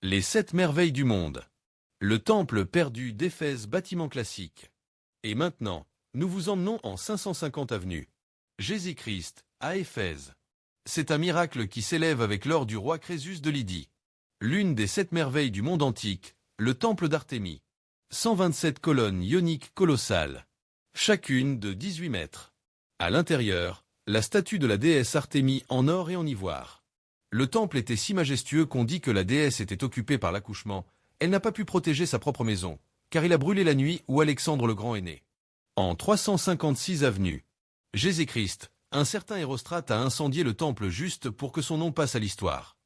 Les 7 merveilles du monde. Le temple perdu d'Éphèse, bâtiment classique. Et maintenant, nous vous emmenons en 550 avenue Jésus-Christ, à Éphèse. C'est un miracle qui s'élève avec l'or du roi Crésus de Lydie. L'une des 7 merveilles du monde antique, le temple d'Artémis. 127 colonnes ioniques colossales. Chacune de 18 mètres. À l'intérieur, la statue de la déesse Artémis en or et en ivoire. Le temple était si majestueux qu'on dit que la déesse était occupée par l'accouchement. Elle n'a pas pu protéger sa propre maison, car il a brûlé la nuit où Alexandre le Grand est né. En 356 avenue Jésus-Christ, un certain Érostrate a incendié le temple juste pour que son nom passe à l'histoire.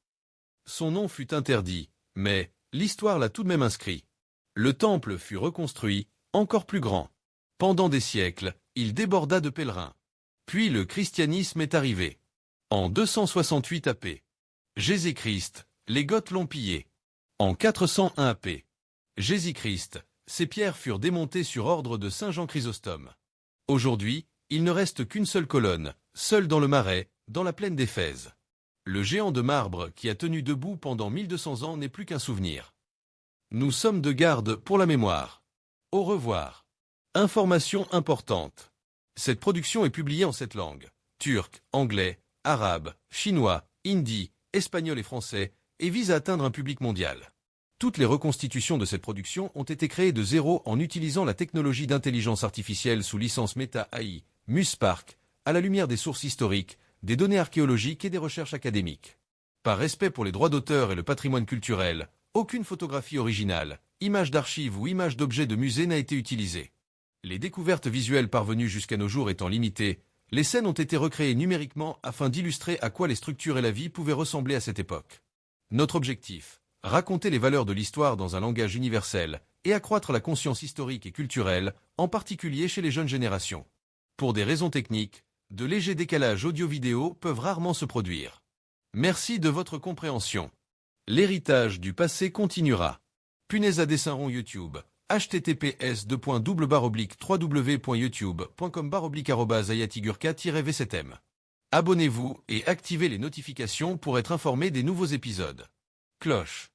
Son nom fut interdit, mais l'histoire l'a tout de même inscrit. Le temple fut reconstruit, encore plus grand. Pendant des siècles, il déborda de pèlerins. Puis le christianisme est arrivé. En 268 AP. Jésus-Christ, les Goths l'ont pillé. En 401 AP. Jésus-Christ, ces pierres furent démontées sur ordre de Saint Jean Chrysostome. Aujourd'hui, il ne reste qu'une seule colonne, seule dans le Marais, dans la plaine d'Éphèse. Le géant de marbre qui a tenu debout pendant 1200 ans n'est plus qu'un souvenir. Nous sommes de garde pour la mémoire. Au revoir. Information importante. Cette production est publiée en 7 langues. Turc, anglais, arabe, chinois, hindi, espagnol et français, et vise à atteindre un public mondial. Toutes les reconstitutions de cette production ont été créées de zéro en utilisant la technologie d'intelligence artificielle sous licence Meta AI, MuseSpark, à la lumière des sources historiques, des données archéologiques et des recherches académiques. Par respect pour les droits d'auteur et le patrimoine culturel, aucune photographie originale, image d'archives ou image d'objet de musée n'a été utilisée. Les découvertes visuelles parvenues jusqu'à nos jours étant limitées, les scènes ont été recréées numériquement afin d'illustrer à quoi les structures et la vie pouvaient ressembler à cette époque. Notre objectif, raconter les valeurs de l'histoire dans un langage universel et accroître la conscience historique et culturelle, en particulier chez les jeunes générations. Pour des raisons techniques, de légers décalages audio-vidéo peuvent rarement se produire. Merci de votre compréhension. L'héritage du passé continuera. Punaise à dessin rond YouTube. https://www.youtube.com/ayatigurka-v7m. Abonnez-vous et activez les notifications pour être informé des nouveaux épisodes. Cloche.